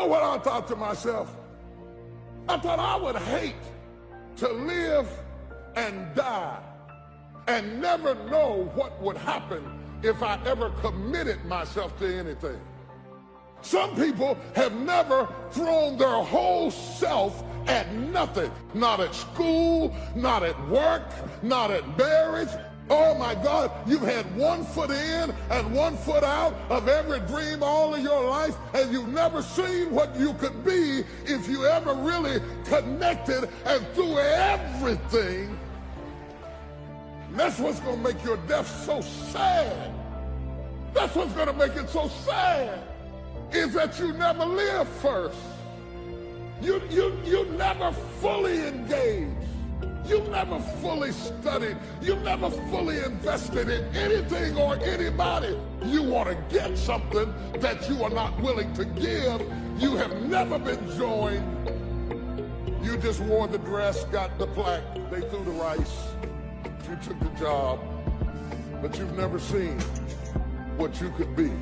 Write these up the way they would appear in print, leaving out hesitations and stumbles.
know what I thought to myself? I thought I would hate to live and die and never know what would happen if I ever committed myself to anything. Some people have never thrown their whole self at nothing. Not at school, not at work, not at marriage. Oh my God, you've had 1 foot in and 1 foot out of every dream all of your life, and you've never seen what you could be if you ever really connected and threw everything. And that's what's going to make your death so sad. That's what's going to make it so sad, is that you never live first. You never fully engaged. You never fully studied. You never fully invested in anything or anybody. You want to get something that you are not willing to give. You have never been joined. You just wore the dress, got the plaque, they threw the rice, you took the job, but you've never seen what you could be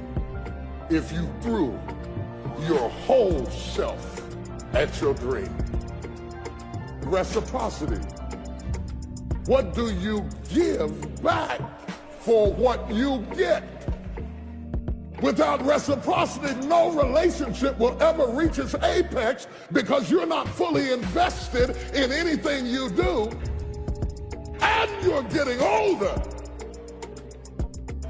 if you threw your whole self at your dream. Reciprocity. What do you give back for what you get? Without reciprocity, no relationship will ever reach its apex, because you're not fully invested in anything you do, and you're getting older,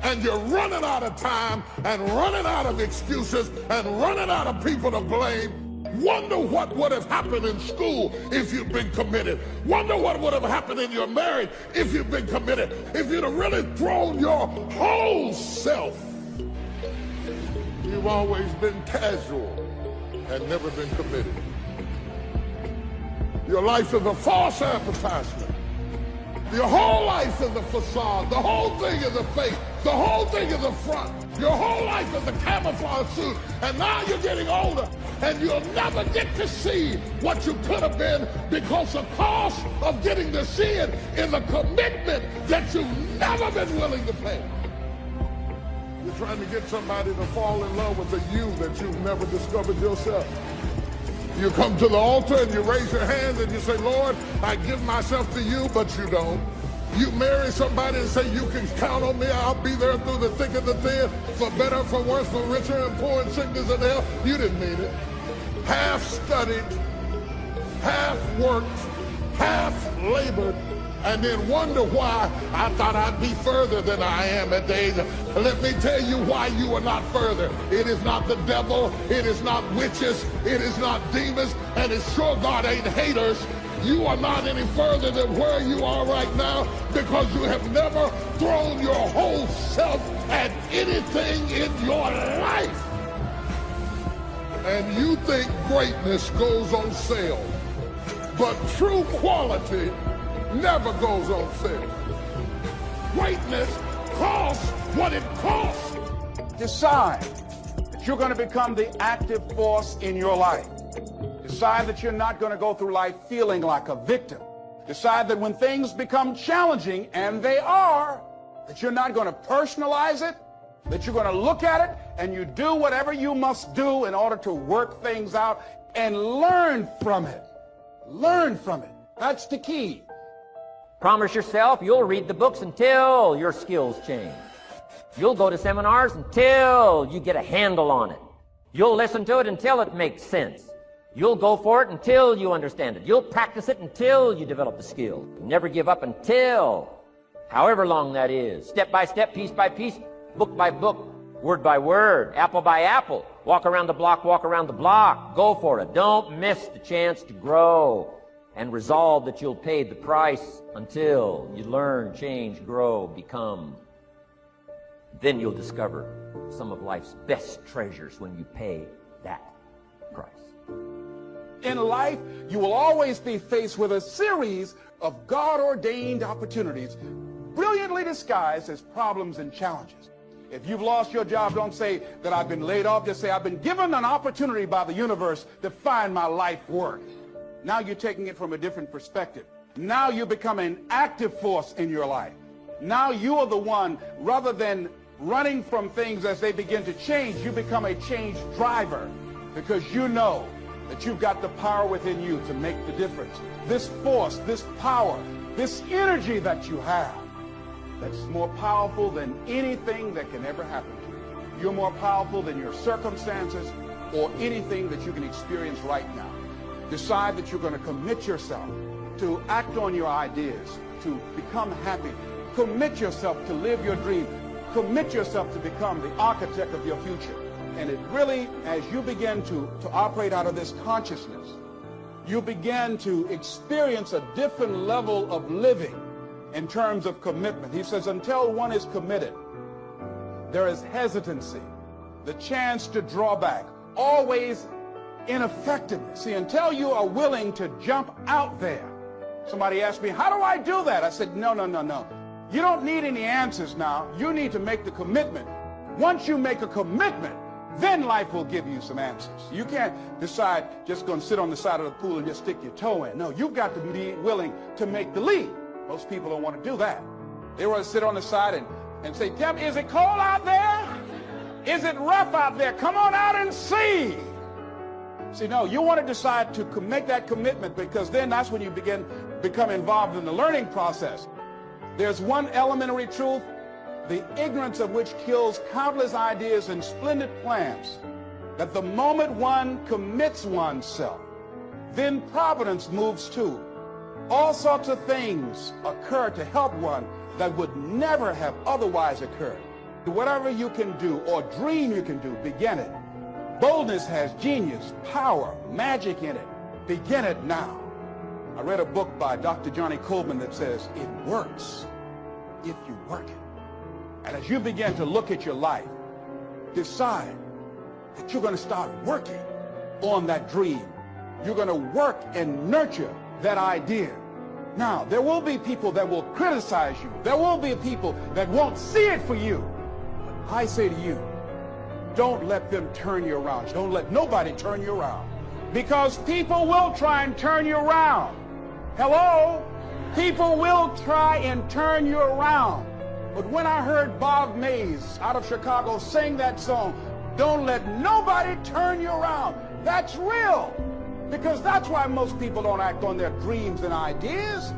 and you're running out of time and running out of excuses and running out of people to blame. Wonder what would have happened in school if you'd been committed. Wonder what would have happened in your marriage if you'd been committed. If you'd have really thrown your whole self. You've always been casual and never been committed. Your life is a false advertisement. Your whole life is a facade. The whole thing is a fake. The whole thing is a front. Your whole life is a camouflage suit. And now you're getting older, and you'll never get to see what you could have been, because the cost of getting to see it is a commitment that you've never been willing to pay. You're trying to get somebody to fall in love with a you that you've never discovered yourself. You come to the altar and you raise your hand and you say, Lord, I give myself to you, but you don't. You marry somebody and say, you can count on me, I'll be there through the thick and the thin, for better, for worse, for richer and poor, in sickness and health. You didn't mean it. Half studied, half worked, half labored, and then wonder why I thought I'd be further than I am at the age. Let me tell you why you are not further. It is not the devil, it is not witches, it is not demons, and it's sure God ain't haters. You are not any further than where you are right now, because you have never thrown your whole self at anything in your life. And you think greatness goes on sale, but true quality never goes on sale. Greatness costs what it costs. Decide that you're going to become the active force in your life. Decide that you're not going to go through life feeling like a victim. Decide that when things become challenging, and they are, that you're not going to personalize it, that you're going to look at it and you do whatever you must do in order to work things out and learn from it. Learn from it. That's the key. Promise yourself you'll read the books until your skills change. You'll go to seminars until you get a handle on it. You'll listen to it until it makes sense. You'll go for it until you understand it. You'll practice it until you develop the skill. Never give up until, however long that is, step by step, piece by piece, book by book, word by word, apple by apple. Walk around the block, walk around the block. Go for it. Don't miss the chance to grow. And resolve that you'll pay the price until you learn, change, grow, become. Then you'll discover some of life's best treasures when you pay that price. In life, you will always be faced with a series of God-ordained opportunities, brilliantly disguised as problems and challenges. If you've lost your job, don't say that I've been laid off. Just say, I've been given an opportunity by the universe to find my life work. Now you're taking it from a different perspective. Now you become an active force in your life. Now you are the one, rather than running from things as they begin to change, you become a change driver. because you know that you've got the power within you to make the difference. This force, this power, this energy that you have, that's more powerful than anything that can ever happen to you. You're more powerful than your circumstances or anything that you can experience right now. Decide that you're going to commit yourself to act on your ideas, to become happy. Commit yourself to live your dream. Commit yourself to become the architect of your future. And it really, as you begin to operate out of this consciousness, you begin to experience a different level of living in terms of commitment. He says, until one is committed, there is hesitancy, the chance to draw back, always ineffectiveness. See, until you are willing to jump out there. Somebody asked me, how do I do that? I said, no. You don't need any answers now. You need to make the commitment. Once you make a commitment, then life will give you some answers. You can't decide just going to sit on the side of the pool and just stick your toe in. No, you've got to be willing to make the leap. Most people don't want to do that. They want to sit on the side and say, tell me, is it cold out there? Is it rough out there? Come on out and see. See, no, you want to decide to make that commitment, because then that's when you become involved in the learning process. There's one elementary truth, the ignorance of which kills countless ideas and splendid plans, that the moment one commits oneself, then providence moves too. All sorts of things occur to help one that would never have otherwise occurred. Whatever you can do or dream you can do, begin it. Boldness has genius, power, magic in it. Begin it now. I read a book by Dr. Johnny Coleman that says, it works if you work it. And as you begin to look at your life, decide that you're going to start working on that dream. You're going to work and nurture that idea. Now, there will be people that will criticize you. There will be people that won't see it for you. But I say to you, don't let them turn you around. Don't let nobody turn you around. Because people will try and turn you around. Hello? People will try and turn you around. But when I heard Bob Mays out of Chicago sing that song, don't let nobody turn you around, that's real. Because that's why most people don't act on their dreams and ideas.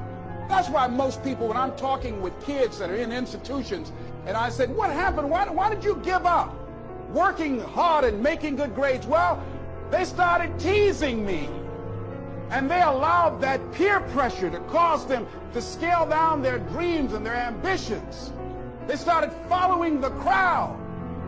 That's why most people, when I'm talking with kids that are in institutions, and I said, what happened? Why did you give up working hard and making good grades? Well, they started teasing me. And they allowed that peer pressure to cause them to scale down their dreams and their ambitions. They started following the crowd.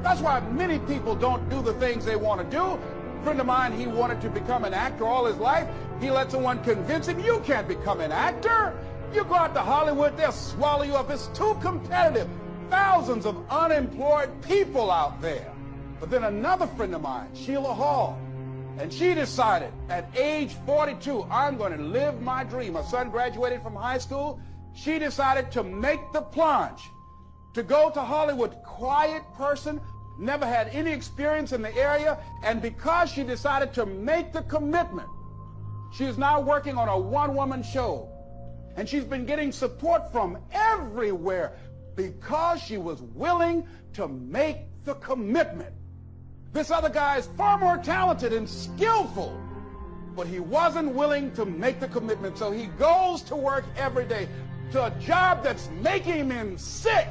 That's why many people don't do the things they want to do. A friend of mine, he wanted to become an actor all his life. He let someone convince him, you can't become an actor. You go out to Hollywood, they'll swallow you up. It's too competitive. Thousands of unemployed people out there. But then another friend of mine, Sheila Hall, and she decided at age 42, I'm going to live my dream. My son graduated from high school. She decided to make the plunge, to go to Hollywood. Quiet person, never had any experience in the area. And because she decided to make the commitment, she is now working on a one-woman show. And she's been getting support from everywhere because she was willing to make the commitment. This other guy is far more talented and skillful, but he wasn't willing to make the commitment. So he goes to work every day to a job that's making him sick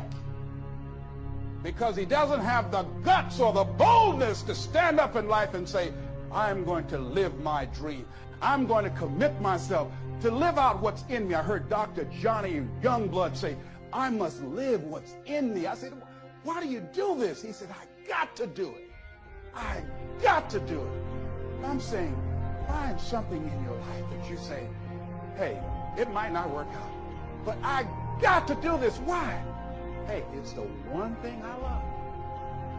because he doesn't have the guts or the boldness to stand up in life and say, I'm going to live my dream. I'm going to commit myself to live out what's in me. I heard Dr. Johnny Youngblood say, I must live what's in me. I said, why do you do this? He said, I got to do it. I got to do it. I'm saying, find something in your life that you say, hey, it might not work out, but I got to do this. Why? Hey, it's the one thing I love.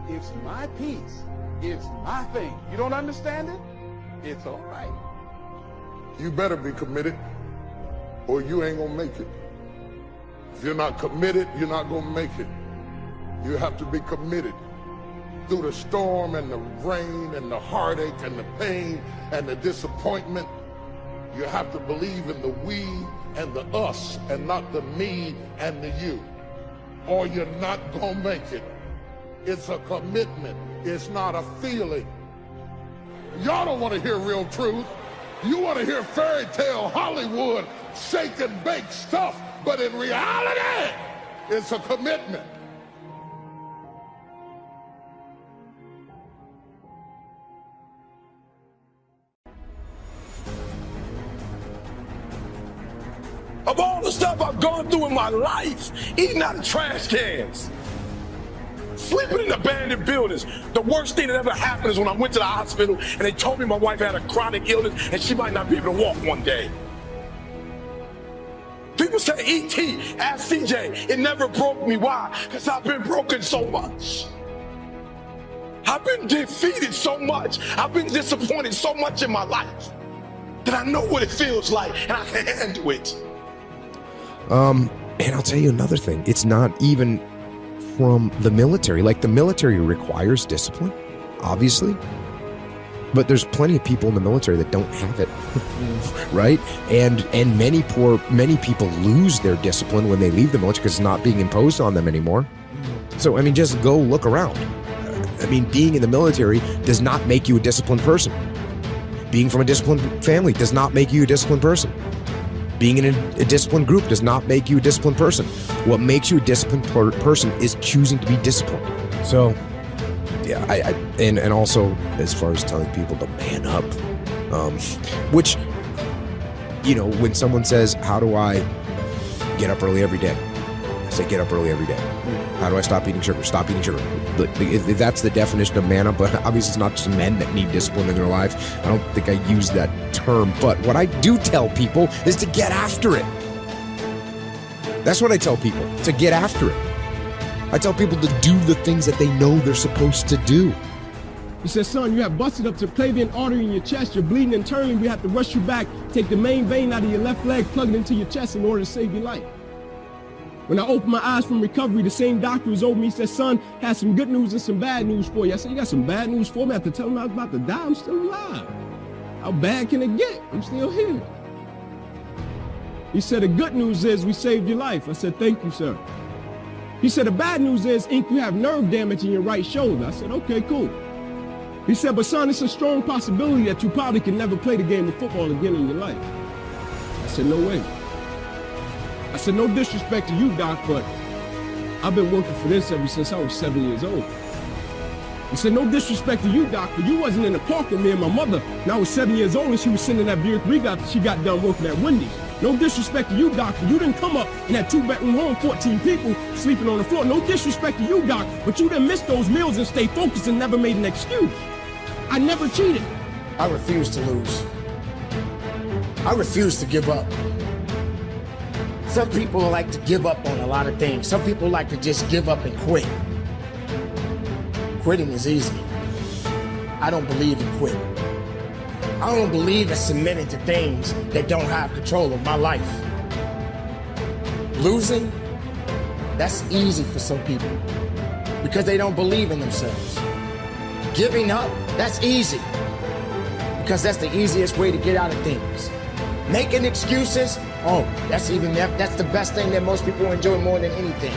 It's my peace. It's my thing. You don't understand it? It's all right. You better be committed or you ain't gonna make it. If you're not committed, you're not gonna make it. You have to be committed. Through the storm and the rain and the heartache and the pain and the disappointment, you have to believe in the we and the us and not the me and the you, or you're not gonna make it. It's a commitment. It's not a feeling. Y'all don't want to hear real truth. You want to hear fairy tale Hollywood shake and bake stuff, but in reality, it's a commitment. Of all the stuff I've gone through in my life, eating out of trash cans, sleeping in abandoned buildings. The worst thing that ever happened is when I went to the hospital and they told me my wife had a chronic illness and she might not be able to walk one day. People say, E.T., ask CJ, it never broke me. Why? Because I've been broken so much. I've been defeated so much. I've been disappointed so much in my life that I know what it feels like and I can handle it. And I'll tell you another thing. It's not even from the military. Like, the military requires discipline, obviously, but there's plenty of people in the military that don't have it, right? And many people lose their discipline when they leave the military because it's not being imposed on them anymore. So, I mean, just go look around. I mean, being in the military does not make you a disciplined person. Being from a disciplined family does not make you a disciplined person. Being in a disciplined group does not make you a disciplined person. What makes you a disciplined person is choosing to be disciplined. So, yeah, and also as far as telling people to man up, which, you know, when someone says, how do I get up early every day? I say, get up early every day. How do I stop eating sugar? Stop eating sugar. If that's the definition of man up, but obviously it's not just men that need discipline in their life. I don't think I use that term, but what I do tell people is to get after it. That's what I tell people, to get after it. I tell people to do the things that they know they're supposed to do. He said, son, you have busted up the clavien artery in your chest. You're bleeding internally. We have to rush you back, take the main vein out of your left leg, plug it into your chest in order to save your life. When I opened my eyes from recovery, the same doctor was over me. He said, son, had some good news and some bad news for you. I said, you got some bad news for me? I had to tell him I was about to die. I'm still alive. How bad can it get? I'm still here. He said, the good news is we saved your life. I said, thank you, sir. He said, the bad news is, Ink, you have nerve damage in your right shoulder. I said, okay, cool. He said, but son, it's a strong possibility that you probably can never play the game of football again in your life. I said, no way. I said, no disrespect to you, Doc, but I've been working for this ever since I was 7 years old. I said, no disrespect to you, Doc, but you wasn't in the park with me and my mother. And I was 7 years old and she was sending that beer 3 after she got done working at Wendy's. No disrespect to you, Doc, but you didn't come up in that 2-bedroom home, 14 people sleeping on the floor. No disrespect to you, Doc, but you didn't miss those meals and stay focused and never made an excuse. I never cheated. I refuse to lose. I refuse to give up. Some people like to give up on a lot of things. Some people like to just give up and quit. Quitting is easy. I don't believe in quitting. I don't believe in submitting to things that don't have control of my life. Losing, that's easy for some people because they don't believe in themselves. Giving up, that's easy because that's the easiest way to get out of things. Making excuses, oh, that's the best thing that most people enjoy more than anything.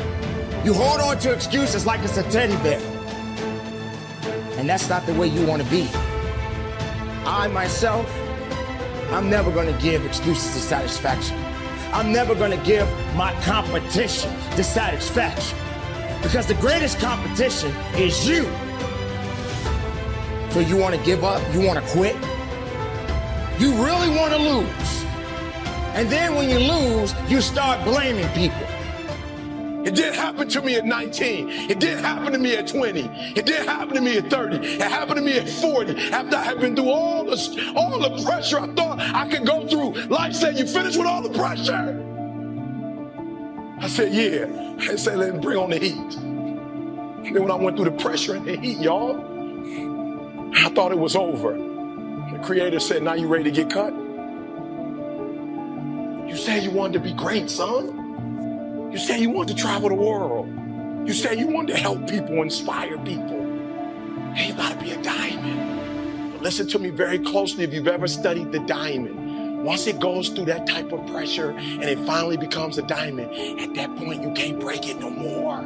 You hold on to excuses like it's a teddy bear. And that's not the way you want to be. I, myself, I'm never going to give excuses to satisfaction. I'm never going to give my competition the satisfaction. Because the greatest competition is you. So you want to give up? You want to quit? You really want to lose. And then when you lose, you start blaming people. It didn't happen to me at 19. It didn't happen to me at 20. It didn't happen to me at 30. It happened to me at 40. After I had been through all the pressure I thought I could go through. Life said, you finished with all the pressure? I said, yeah. I said, let's bring on the heat. And then when I went through the pressure and the heat, y'all, I thought it was over. The Creator said, now you ready to get cut? You said you wanted to be great, son. You said you wanted to travel the world. You said you wanted to help people, inspire people. Hey, you gotta be a diamond. But listen to me very closely if you've ever studied the diamond. Once it goes through that type of pressure and it finally becomes a diamond, at that point you can't break it no more.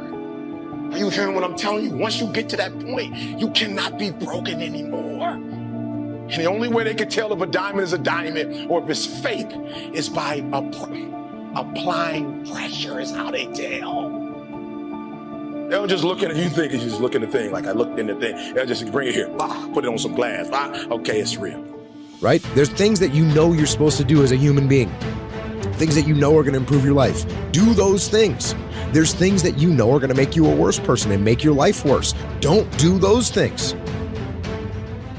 Are you hearing what I'm telling you? Once you get to that point, you cannot be broken anymore. And the only way they can tell if a diamond is a diamond or if it's fake is by applying pressure is how they tell. They don't just look at it, you think it's just looking at the thing, like I looked in the thing. They'll just bring it here, put it on some glass. Okay, it's real. Right? There's things that you know you're supposed to do as a human being. Things that you know are going to improve your life. Do those things. There's things that you know are going to make you a worse person and make your life worse. Don't do those things.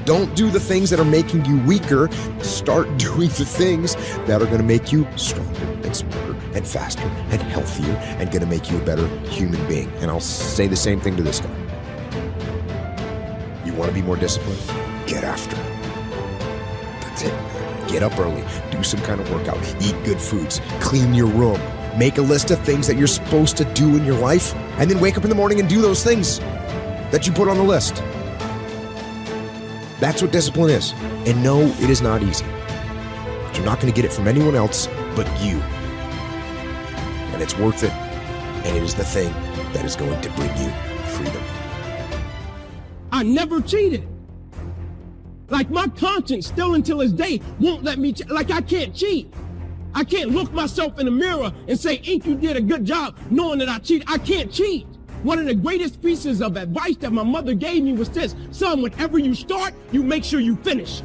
Don't do the things that are making you weaker. Start doing the things that are going to make you stronger and smarter and faster and healthier and going to make you a better human being. And I'll say the same thing to this guy. You want to be more disciplined? Get after it. That's it. Get up early. Do some kind of workout. Eat good foods. Clean your room. Make a list of things that you're supposed to do in your life, and then wake up in the morning and do those things that you put on the list. That's what discipline is. And no, it is not easy. But you're not going to get it from anyone else but you. And it's worth it. And it is the thing that is going to bring you freedom. I never cheated. Like my conscience still until this day won't let me, like I can't cheat. I can't look myself in the mirror and say, Ink, you did a good job knowing that I cheated. I can't cheat. One of the greatest pieces of advice that my mother gave me was this: son, whenever you start, you make sure you finish.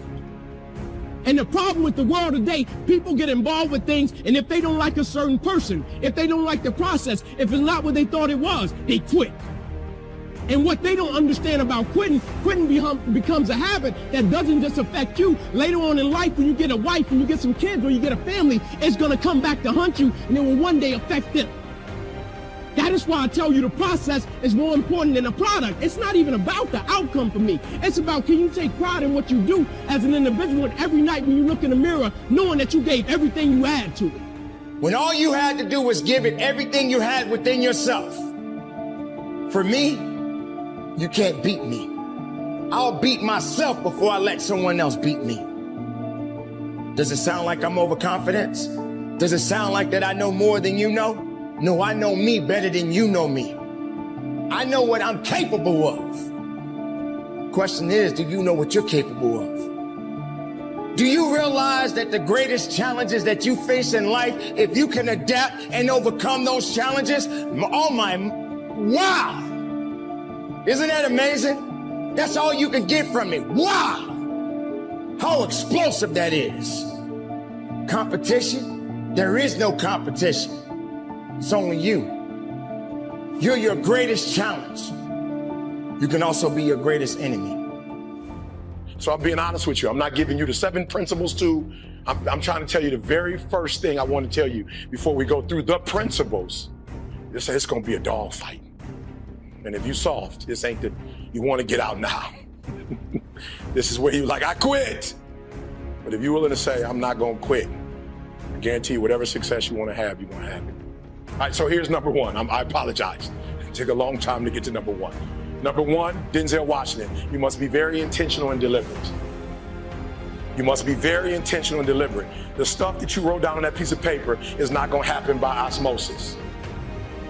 And the problem with the world today, people get involved with things, and if they don't like a certain person, if they don't like the process, if it's not what they thought it was, they quit. And what they don't understand about quitting becomes a habit that doesn't just affect you. Later on in life, when you get a wife, when you get some kids, or you get a family, it's going to come back to hunt you, and it will one day affect them. That is why I tell you the process is more important than the product. It's not even about the outcome for me. It's about, can you take pride in what you do as an individual, and every night when you look in the mirror, knowing that you gave everything you had to it. When all you had to do was give it everything you had within yourself. For me, you can't beat me. I'll beat myself before I let someone else beat me. Does it sound like I'm overconfident? Does it sound like that I know more than you know? No, I know me better than you know me. I know what I'm capable of. Question is, do you know what you're capable of? Do you realize that the greatest challenges that you face in life, if you can adapt and overcome those challenges, wow! Isn't that amazing? That's all you can get from me. Wow! How explosive that is. Competition? There is no competition. It's only you. You're your greatest challenge. You can also be your greatest enemy. So I'm being honest with you. I'm not giving you the 7 principles to. I'm trying to tell you the very first thing I want to tell you before we go through the principles. It's going to be a dog fight. And if you soft, this ain't the, you want to get out now. This is where you like, I quit. But if you're willing to say, I'm not going to quit, I guarantee you whatever success you want to have, you're going to have it. All right, so here's number 1. I apologize. It took a long time to get to number 1. Number 1, Denzel Washington. You must be very intentional and deliberate. You must be very intentional and deliberate. The stuff that you wrote down on that piece of paper is not going to happen by osmosis.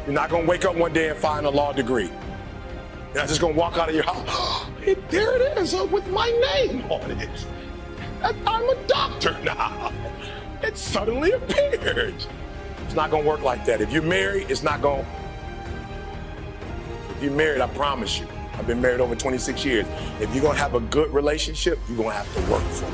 You're not going to wake up one day and find a law degree. You're not just going to walk out of your house. There it is with my name on it. I'm a doctor now. It suddenly appeared. It's not going to work like that. If you're married, it's not going to. If you're married, I promise you, I've been married over 26 years. If you're going to have a good relationship, you're going to have to work for it.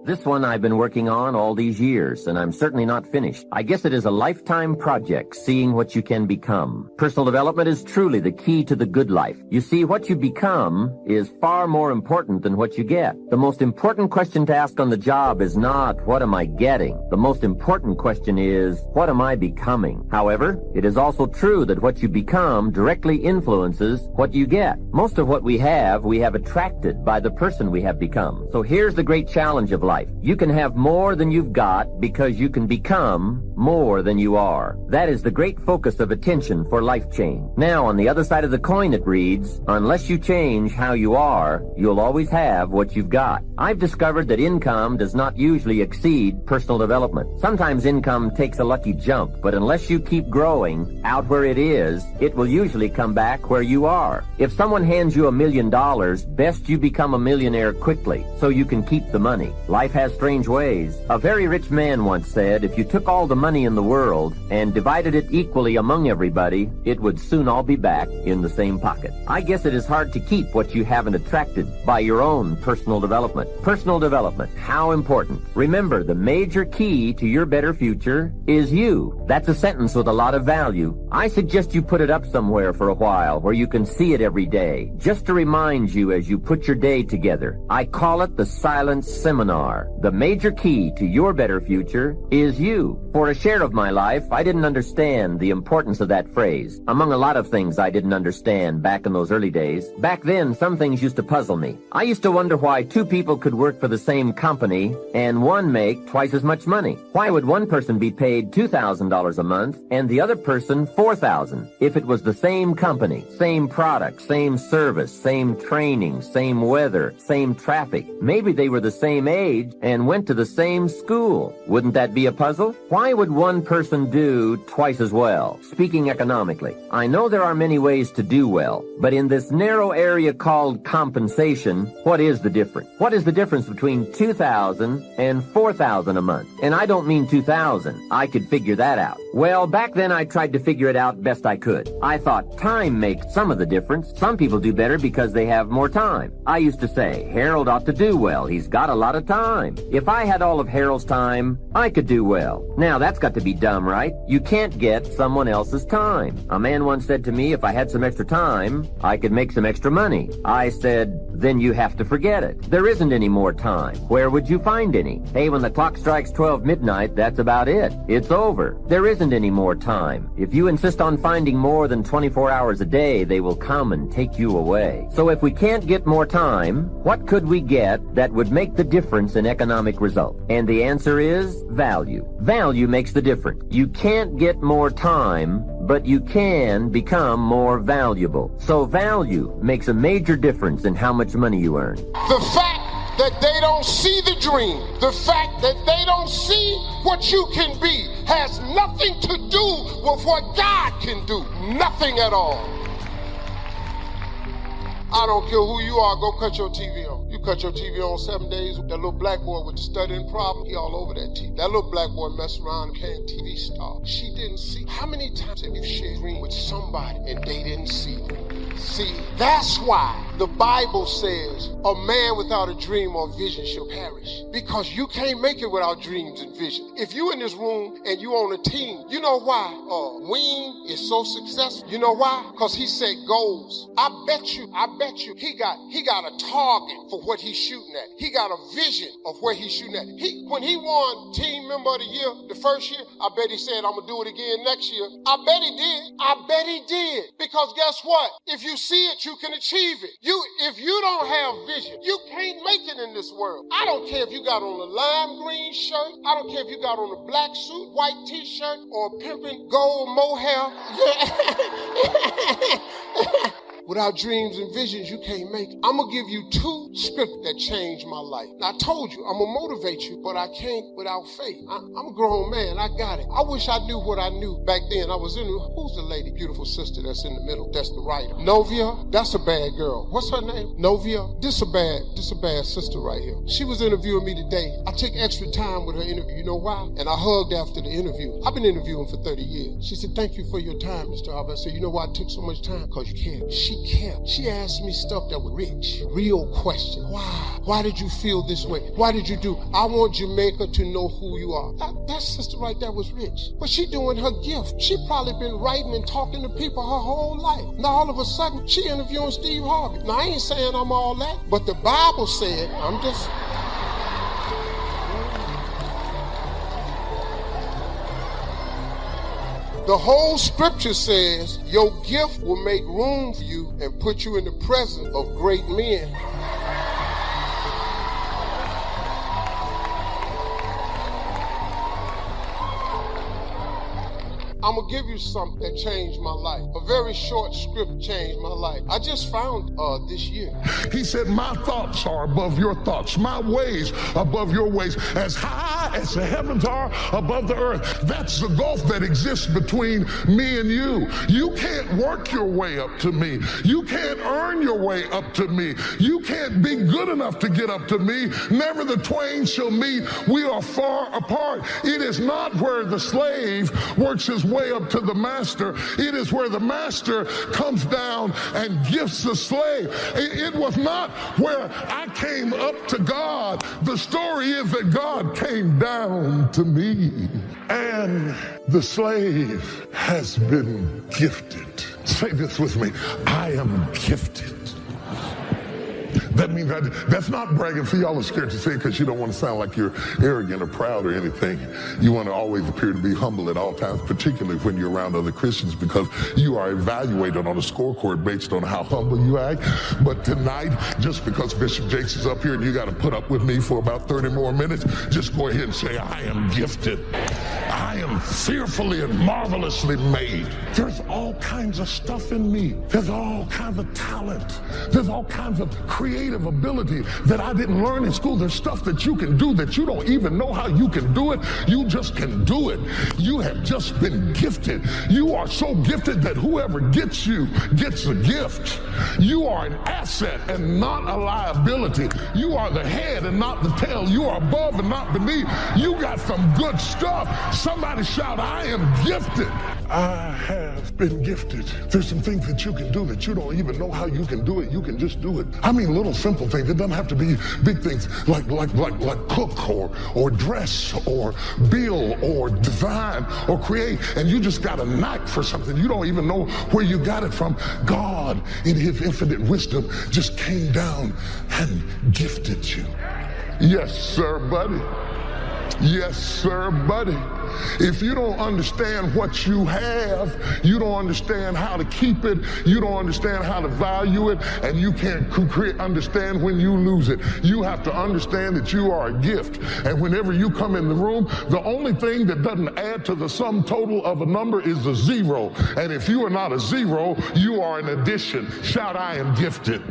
This one I've been working on all these years, and I'm certainly not finished. I guess it is a lifetime project, seeing what you can become. Personal development is truly the key to the good life. You see, what you become is far more important than what you get. The most important question to ask on the job is not, what am I getting? The most important question is, what am I becoming? However, it is also true that what you become directly influences what you get. Most of what we have attracted by the person we have become. So here's the great challenge of life. life. You can have more than you've got because you can become more than you are. That is the great focus of attention for life change. Now, on the other side of the coin, it reads, unless you change how you are, you'll always have what you've got. I've discovered that income does not usually exceed personal development. Sometimes income takes a lucky jump, but unless you keep growing out where it is, it will usually come back where you are. If someone hands you $1 million, best you become a millionaire quickly so you can keep the money. Life has strange ways. A very rich man once said, if you took all the money in the world and divided it equally among everybody, it would soon all be back in the same pocket. I guess it is hard to keep what you haven't attracted by your own personal development. Personal development, how important. Remember, the major key to your better future is you. That's a sentence with a lot of value. I suggest you put it up somewhere for a while where you can see it every day, just to remind you as you put your day together. I call it the Silence Seminar. The major key to your better future is you. For a share of my life, I didn't understand the importance of that phrase. Among a lot of things I didn't understand back in those early days. Back then, some things used to puzzle me. I used to wonder why two people could work for the same company and one make twice as much money. Why would one person be paid $2,000 a month and the other person $4,000 if it was the same company, same product, same service, same training, same weather, same traffic? Maybe they were the same age and went to the same school. Wouldn't that be a puzzle? Why would one person do twice as well? Speaking economically, I know there are many ways to do well, but in this narrow area called compensation, what is the difference? What is the difference between $2,000 and $4,000 a month? And I don't mean 2,000. I could figure that out. Well, back then I tried to figure it out best I could. I thought time makes some of the difference. Some people do better because they have more time. I used to say, Harold ought to do well. He's got a lot of time. If I had all of Harold's time, I could do well. Now, that's got to be dumb, right? You can't get someone else's time. A man once said to me, if I had some extra time, I could make some extra money. I said, then you have to forget it. There isn't any more time. Where would you find any? Hey, when the clock strikes 12 midnight, that's about it. It's over. There isn't any more time. If you insist on finding more than 24 hours a day, they will come and take you away. So if we can't get more time, what could we get that would make the difference in economic result? And the answer is value. Value makes the difference. You can't get more time, but you can become more valuable. So value makes a major difference in how much money you earn. The fact that they don't see the dream, the fact that they don't see what you can be, has nothing to do with what God can do. Nothing at all. I don't care who you are, go cut your TV on. You cut your TV on 7 days. That little black boy with the stuttering problem, he all over that TV. That little black boy messed around and became TV star. She didn't see. How many times have you shared a dream with somebody and they didn't see it? See, that's why the Bible says a man without a dream or vision shall perish. Because you can't make it without dreams and vision. If you in this room and you on a team, you know why Wayne is so successful? You know why? Because he set goals. I bet you he got a target for what he's shooting at. He got a vision of where he's shooting at. When he won Team Member of the Year the first year, I bet he said, I'm gonna do it again next year. I bet he did. Because guess what? If you see it, you can achieve it. If you don't have vision, you can't make it in this world. I don't care if you got on a lime green shirt. I don't care if you got on a black suit, white t-shirt, or a pimpin' gold mohair. Without dreams and visions, you can't make it. I'm going to give you 2 scripts that changed my life. Now, I told you, I'm going to motivate you, but I can't without faith. I'm a grown man. I got it. I wish I knew what I knew back then. Who's the lady, beautiful sister that's in the middle? That's the writer. Novia, that's a bad girl. What's her name? Novia. This a bad sister right here. She was interviewing me today. I took extra time with her interview. You know why? And I hugged after the interview. I've been interviewing for 30 years. She said, thank you for your time, Mr. Harvey. I said, you know why I took so much time? Because you cared. She cared. She asked me stuff that was rich. Real question. Why? Why did you feel this way? Why did you do? I want Jamaica to know who you are. That sister right there was rich. But she doing her gift. She probably been writing and talking to people her whole life. Now all of a sudden, she interviewing Steve Harvey. Now I ain't saying I'm all that, but the Bible said, the whole scripture says your gift will make room for you and put you in the presence of great men. I'm gonna give you something that changed my life. A very short script changed my life. I just found this year. He said, my thoughts are above your thoughts, my ways above your ways, as high as the heavens are above the earth. That's the gulf that exists between me and you. You can't work your way up to me. You can't earn your way up to me. You can't be good enough to get up to me. Never the twain shall meet. We are far apart. It is not where the slave works his way up to the master. It is where the master comes down and gifts the slave. It was not where I came up to God. The story is that God came down to me, and the slave has been gifted. Say this with me. I am gifted. That means that's not bragging. See, y'all are scared to say it because you don't want to sound like you're arrogant or proud or anything. You want to always appear to be humble at all times, particularly when you're around other Christians, because you are evaluated on a scorecard based on how humble you act. But tonight, just because Bishop Jakes is up here and you got to put up with me for about 30 more minutes, just go ahead and say, I am gifted. I am fearfully and marvelously made. There's all kinds of stuff in me. There's all kinds of talent. There's all kinds of creative ability that I didn't learn in school. There's stuff that you can do that you don't even know how you can do it. You just can do it. You have just been gifted. You are so gifted that whoever gets you gets the gift. You are an asset and not a liability. You are the head and not the tail. You are above and not beneath. You got some good stuff. Somebody shout, I am gifted. I have been gifted. There's some things that you can do that you don't even know how you can do it. You can just do it. I mean, little simple things. It doesn't have to be big things like cook or dress or build or design or create. And you just got a knack for something. You don't even know where you got it from. God, in his infinite wisdom, just came down and gifted you. Yes, sir, buddy. Yes, sir, buddy. If you don't understand what you have, you don't understand how to keep it, you don't understand how to value it, and you can't understand when you lose it. You have to understand that you are a gift. And whenever you come in the room, the only thing that doesn't add to the sum total of a number is a zero. And if you are not a zero, you are an addition. Shout, I am gifted.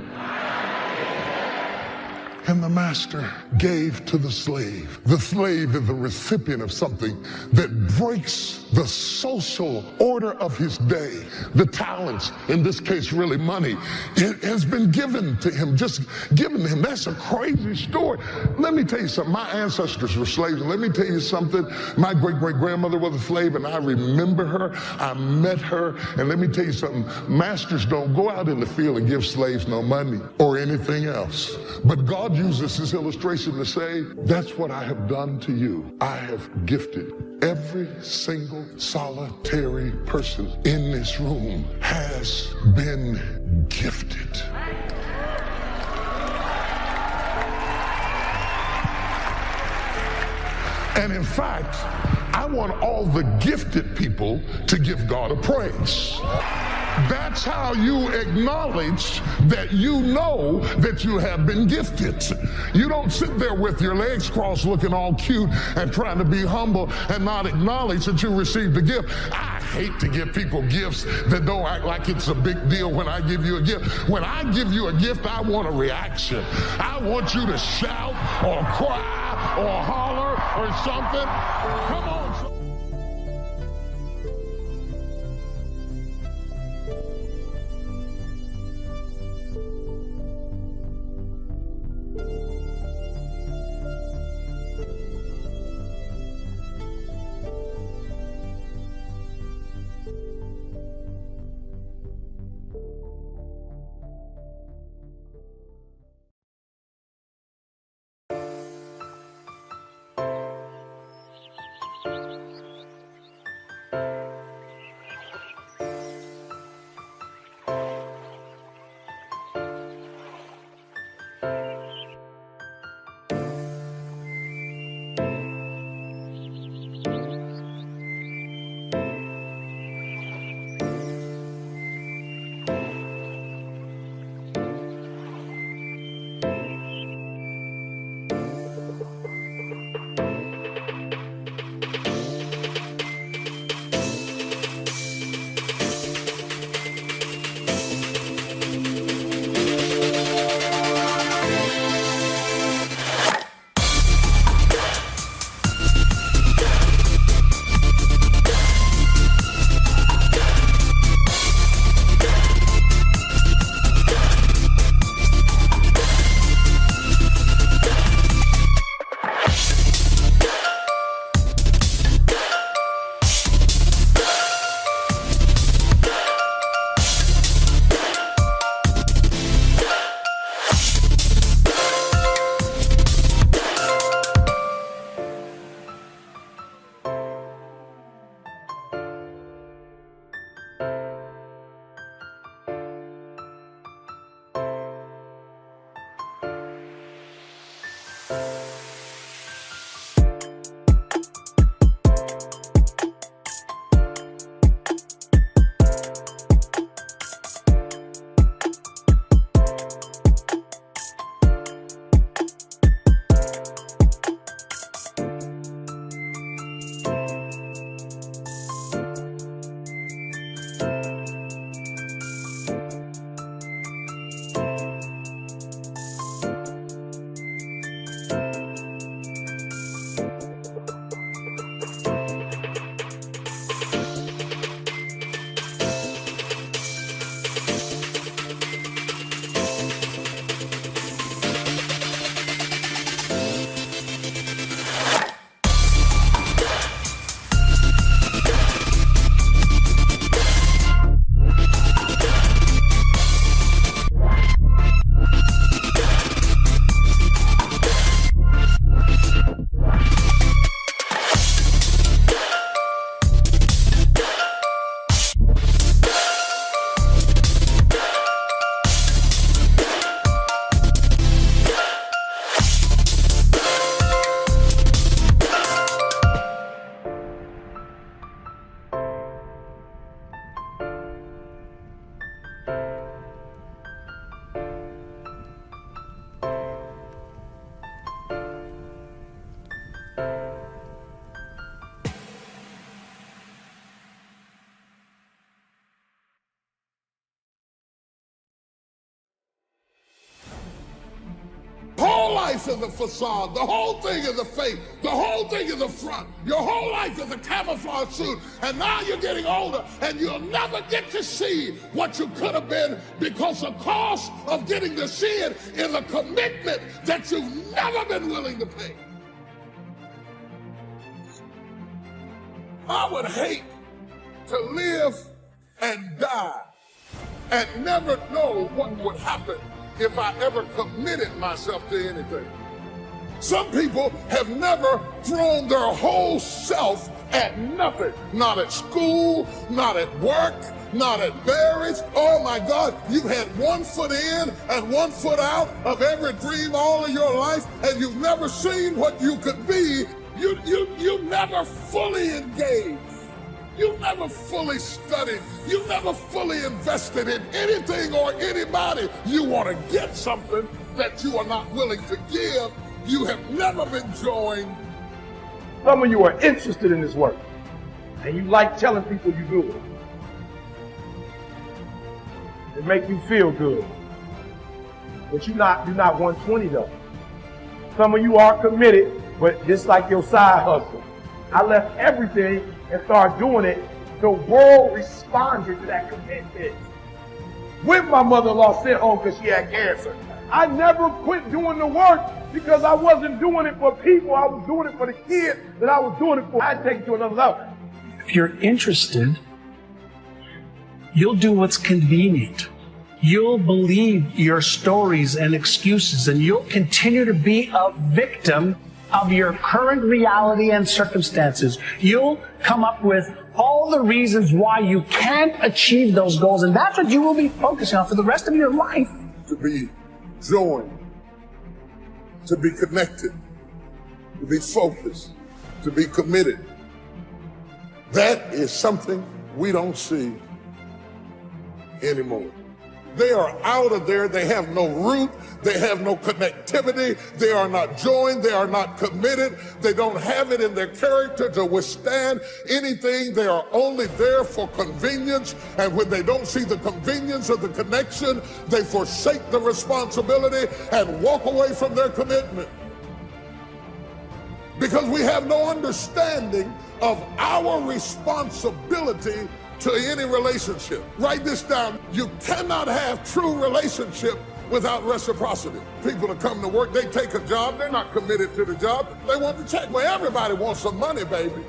And the master gave to the slave. The slave is the recipient of something that breaks the social order of his day. The talents, in this case really money, it has been given to him, just given to him. That's a crazy story. Let me tell you something. My ancestors were slaves. And let me tell you something. My great-great-grandmother was a slave, and I remember her. I met her. And let me tell you something. Masters don't go out in the field and give slaves no money or anything else. But God uses this illustration to say, that's what I have done to you. I have gifted every single solitary person in this room has been gifted. And in fact, I want all the gifted people to give God a praise. That's how you acknowledge that you know that you have been gifted. You don't sit there with your legs crossed looking all cute and trying to be humble and not acknowledge that you received a gift. I hate to give people gifts that don't act like it's a big deal when I give you a gift. When I give you a gift, I want a reaction. I want you to shout or cry or holler or something. Come on. whole life is a facade. The whole thing is a fake. The whole thing is a front. Your whole life is a camouflage suit. And now you're getting older and you'll never get to see what you could have been, because the cost of getting to see it is a commitment that you've never been willing to pay. I would hate to live and die and never know what would happen if I ever committed myself to anything. Some people have never thrown their whole self at nothing. Not at school, not at work, not at marriage. Oh my God, you've had 1 foot in and 1 foot out of every dream all of your life, and you've never seen what you could be. You never fully engaged. You never fully studied. You never fully invested in anything or anybody. You want to get something that you are not willing to give. You have never been joined. Some of you are interested in this work, and you like telling people you do it. It make you feel good. But you're not 120 though. Some of you are committed, but just like your side hustle. I left everything and started doing it. The world responded to that commitment. When my mother-in-law sent home because she had cancer, I never quit doing the work because I wasn't doing it for people. I was doing it for the kids that I was doing it for. I'd take it to another level. If you're interested, you'll do what's convenient. You'll believe your stories and excuses, and you'll continue to be a victim of your current reality and circumstances. You'll come up with all the reasons why you can't achieve those goals, and that's what you will be focusing on for the rest of your life. To be joined, to be connected, to be focused, to be committed. That is something we don't see anymore. They are out of there. They have no root. They have no connectivity. They are not joined. They are not committed. They don't have it in their character to withstand anything. They are only there for convenience. And when they don't see the convenience of the connection, they forsake the responsibility and walk away from their commitment. Because we have no understanding of our responsibility to any relationship. Write this down. You cannot have true relationship without reciprocity. People that come to work, they take a job, they're not committed to the job. They want the check. Well, everybody wants some money, baby.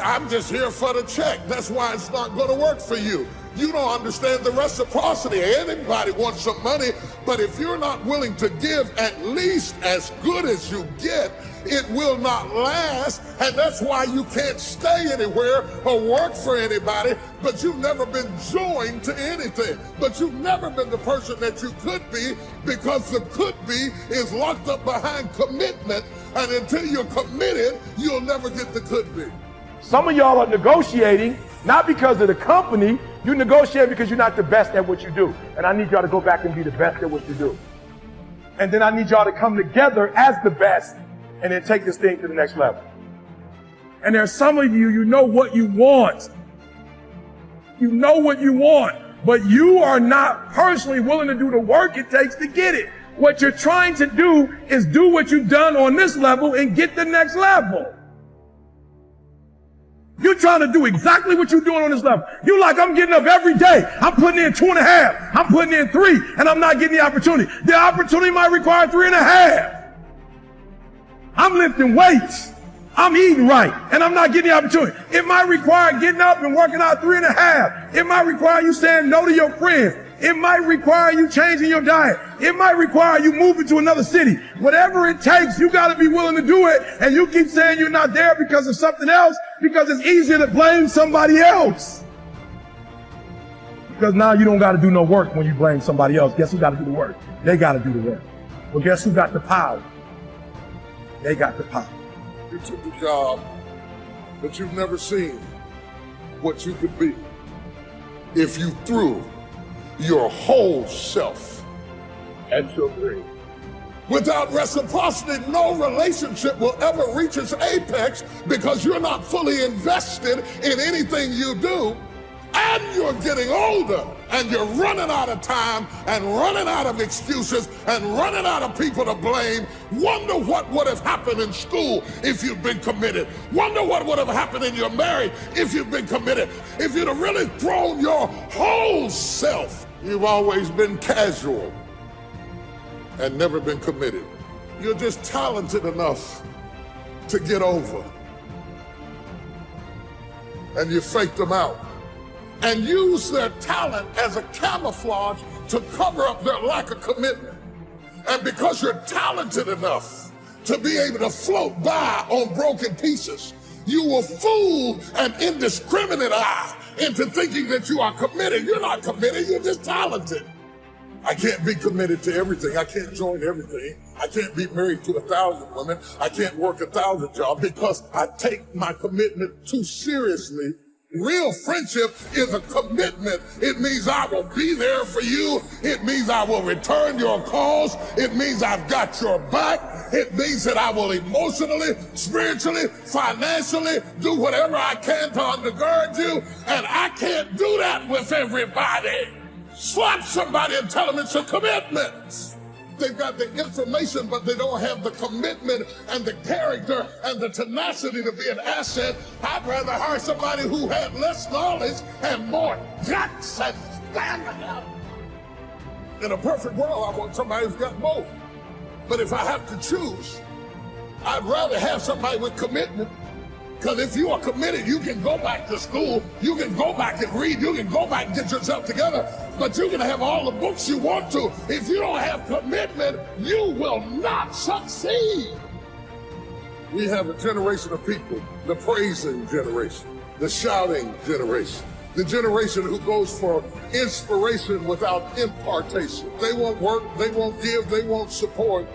I'm just here for the check. That's why it's not going to work for you. You don't understand the reciprocity. Anybody wants some money, but if you're not willing to give at least as good as you get, it will not last, and that's why you can't stay anywhere or work for anybody, but you've never been joined to anything. But you've never been the person that you could be, because the could be is locked up behind commitment, and until you're committed, you'll never get the could be. Some of y'all are negotiating, not because of the company. You negotiate because you're not the best at what you do. And I need y'all to go back and be the best at what you do. And then I need y'all to come together as the best and then take this thing to the next level. And there's some of you, you know what you want. You know what you want, but you are not personally willing to do the work it takes to get it. What you're trying to do is do what you've done on this level and get the next level. You're trying to do exactly what you're doing on this level. You're like, I'm getting up every day. I'm putting in 2.5. I'm putting in 3, and I'm not getting the opportunity. The opportunity might require 3.5. I'm lifting weights. I'm eating right, and I'm not getting the opportunity. It might require getting up and working out 3.5. It might require you saying no to your friends. It might require you changing your diet. It might require you moving to another city. Whatever it takes, you got to be willing to do it. And you keep saying you're not there because of something else, because it's easier to blame somebody else. Because now you don't got to do no work when you blame somebody else. Guess who got to do the work? They got to do the work. Well, guess who got the power? They got the power. You took the job, but you've never seen what you could be if you threw your whole self at your dream. Without reciprocity, no relationship will ever reach its apex, because you're not fully invested in anything you do and you're getting older and you're running out of time and running out of excuses and running out of people to blame, wonder what would have happened in school if you'd been committed. Wonder what would have happened in your marriage if you'd been committed. If you'd have really thrown your whole self. You've always been casual and never been committed. You're just talented enough to get over. And you fake them out and use their talent as a camouflage to cover up their lack of commitment. And because you're talented enough to be able to float by on broken pieces, you will fool an indiscriminate eye into thinking that you are committed. You're not committed, you're just talented. I can't be committed to everything. I can't join everything. I can't be married to 1,000 women. I can't work 1,000 jobs because I take my commitment too seriously. Real friendship is a commitment. It means I will be there for you. It means I will return your calls. It means I've got your back. It means that I will emotionally, spiritually, financially do whatever I can to undergird you. And I can't do that with everybody. Slap somebody and tell them it's a commitment. They've got the information, but they don't have the commitment and the character and the tenacity to be an asset. I'd rather hire somebody who had less knowledge and more guts and stamina. In a perfect world, I want somebody who's got both. But if I have to choose, I'd rather have somebody with commitment. Because if you are committed, you can go back to school, you can go back and read, you can go back and get yourself together, but you can have all the books you want to. If you don't have commitment, you will not succeed. We have a generation of people, the praising generation, the shouting generation, the generation who goes for inspiration without impartation. They won't work, they won't give, they won't support.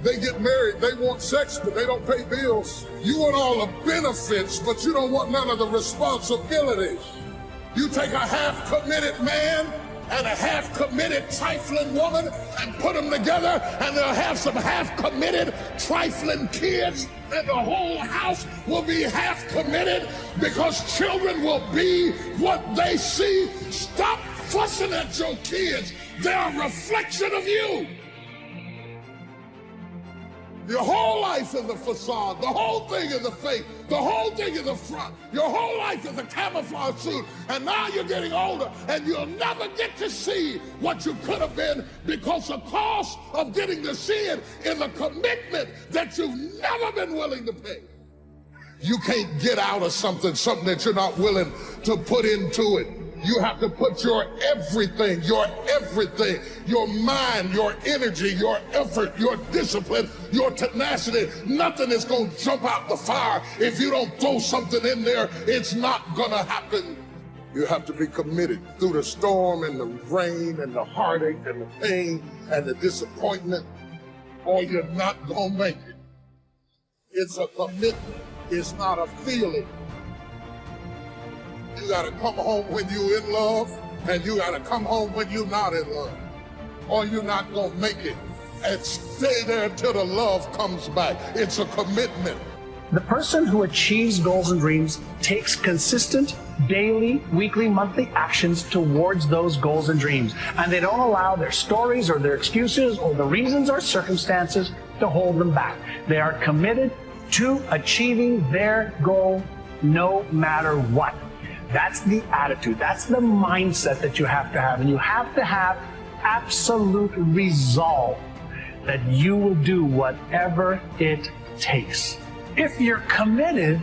They get married, they want sex, but they don't pay bills. You want all the benefits, but you don't want none of the responsibilities. You take a half-committed man and a half-committed trifling woman and put them together, and they'll have some half-committed trifling kids, and the whole house will be half-committed because children will be what they see. Stop fussing at your kids. They're a reflection of you. Your whole life is a facade. The whole thing is a fake. The whole thing is a front. Your whole life is a camouflage suit. And now you're getting older and you'll never get to see what you could have been because the cost of getting to see it is a commitment that you've never been willing to pay. You can't get out of something that you're not willing to put into it. You have to put your everything, your mind, your energy, your effort, your discipline, your tenacity. Nothing is going to jump out the fire. If you don't throw something in there, it's not going to happen. You have to be committed through the storm and the rain and the heartache and the pain and the disappointment, or you're not going to make it. It's a commitment. It's not a feeling. You got to come home when you're in love, and you got to come home when you're not in love, or you're not going to make it. And stay there until the love comes back. It's a commitment. The person who achieves goals and dreams takes consistent daily, weekly, monthly actions towards those goals and dreams. And they don't allow their stories or their excuses or the reasons or circumstances to hold them back. They are committed to achieving their goal no matter what. That's the attitude. That's the mindset that you have to have. And you have to have absolute resolve that you will do whatever it takes. If you're committed,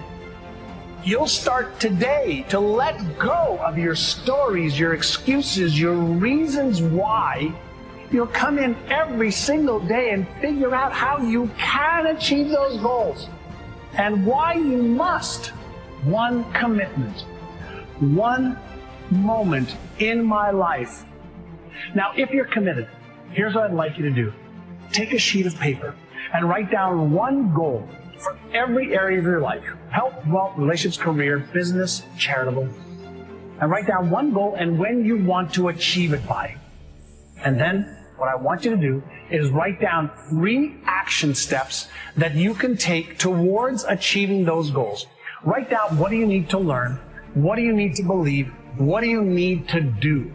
you'll start today to let go of your stories, your excuses, your reasons why. You'll come in every single day and figure out how you can achieve those goals and why you must. One commitment. One moment in my life. Now, if you're committed, here's what I'd like you to do. Take a sheet of paper and write down one goal for every area of your life. Health, wealth, relationships, career, business, charitable. And write down one goal and when you want to achieve it by. And then what I want you to do is write down 3 action steps that you can take towards achieving those goals. Write down what do you need to learn, what do you need to believe, What do you need to do?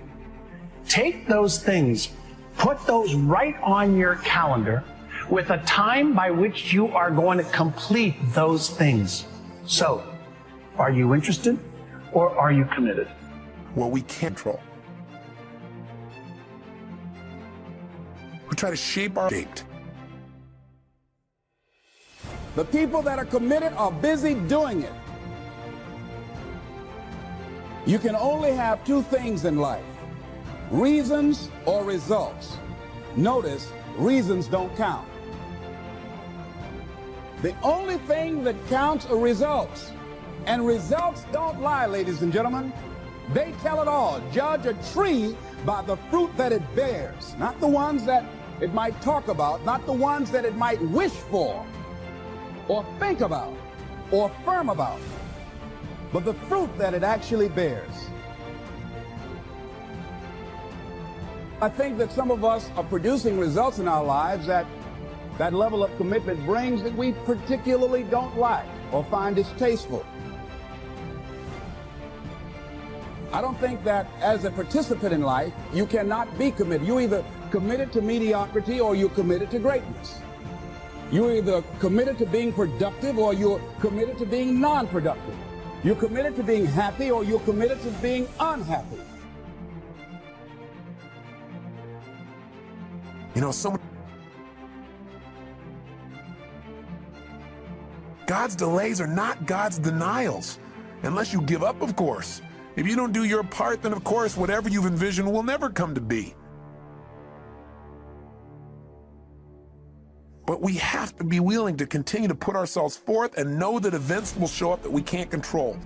Take those things, put those right on your calendar with a time by which you are going to complete those things. So, are you interested or are you committed? Well, we can't control. We try to shape our fate. The people that are committed are busy doing it. You can only have two things in life: reasons or results. Notice, reasons don't count. The only thing that counts are results. And results don't lie, ladies and gentlemen. They tell it all. Judge a tree by the fruit that it bears, not the ones that it might talk about, not the ones that it might wish for, or think about, or affirm about, but the fruit that it actually bears. I think that some of us are producing results in our lives that level of commitment brings that we particularly don't like or find distasteful. I don't think that as a participant in life, you cannot be committed. You're either committed to mediocrity or you're committed to greatness. You're either committed to being productive or you're committed to being non-productive. You're committed to being happy or you're committed to being unhappy. You know, God's delays are not God's denials, unless you give up, of course. If you don't do your part, then of course, whatever you've envisioned will never come to be. But we have to be willing to continue to put ourselves forth and know that events will show up that we can't control.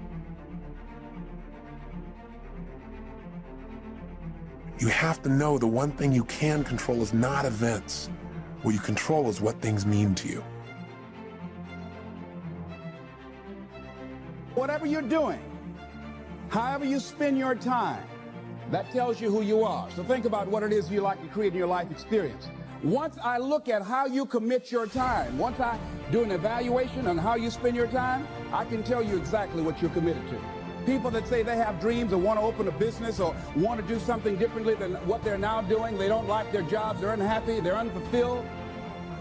You have to know the one thing you can control is not events. What you control is what things mean to you. Whatever you're doing, however you spend your time, that tells you who you are. So think about what it is you like to create in your life experience. Once I look at how you commit your time, once I do an evaluation on how you spend your time, I can tell you exactly what you're committed to. People that say they have dreams or want to open a business or want to do something differently than what they're now doing, they don't like their jobs, they're unhappy, they're unfulfilled.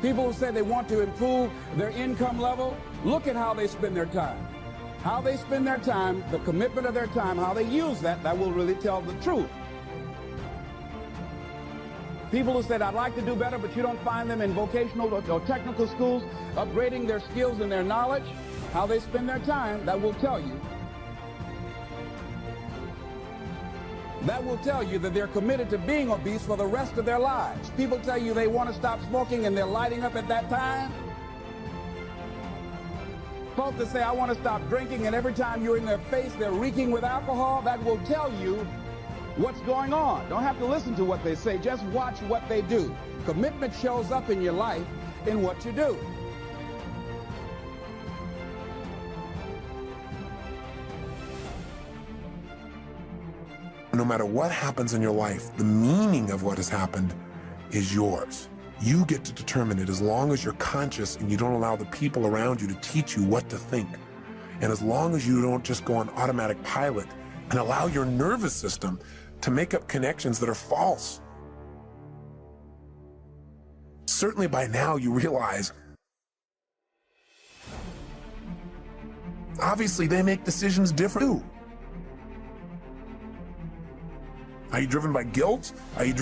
People who say they want to improve their income level, look at how they spend their time. How they spend their time, the commitment of their time, how they use that will really tell the truth. People who said, I'd like to do better, but you don't find them in vocational or technical schools, upgrading their skills and their knowledge, how they spend their time, that will tell you. That will tell you that they're committed to being obese for the rest of their lives. People tell you they want to stop smoking and they're lighting up at that time. Folks that say, I want to stop drinking, and every time you're in their face, they're reeking with alcohol, that will tell you what's going on. Don't have to listen to what they say, just watch what they do. Commitment shows up in your life in what you do. No matter what happens in your life, the meaning of what has happened is yours. You get to determine it as long as you're conscious and you don't allow the people around you to teach you what to think. And as long as you don't just go on automatic pilot and allow your nervous system to make up connections that are false. Certainly by now you realize, obviously they make decisions different too. Are you driven by guilt? Are you